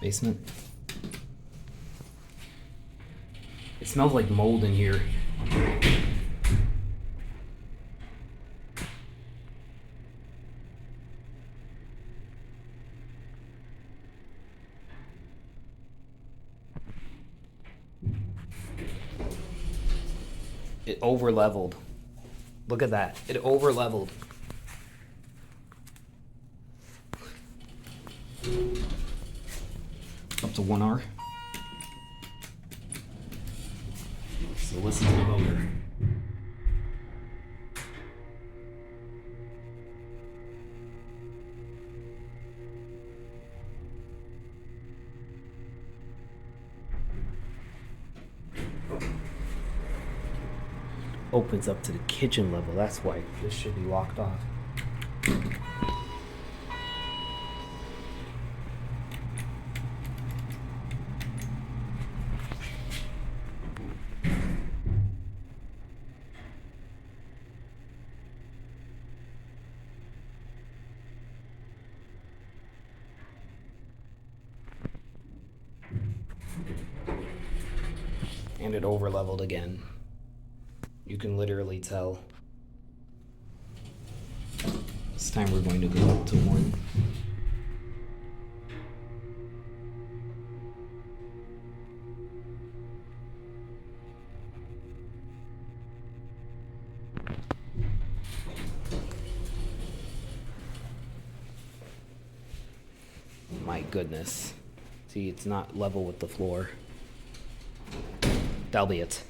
Basement. It smells like mold in here. It over leveled. Look at that. It over leveled. Up to 1R. So listen to the motor. Opens up to the kitchen level. That's why this should be locked off. And it over leveled again. You can literally tell. This time we're going to go up to 1. My goodness. See, it's not level with the floor. That'll be it.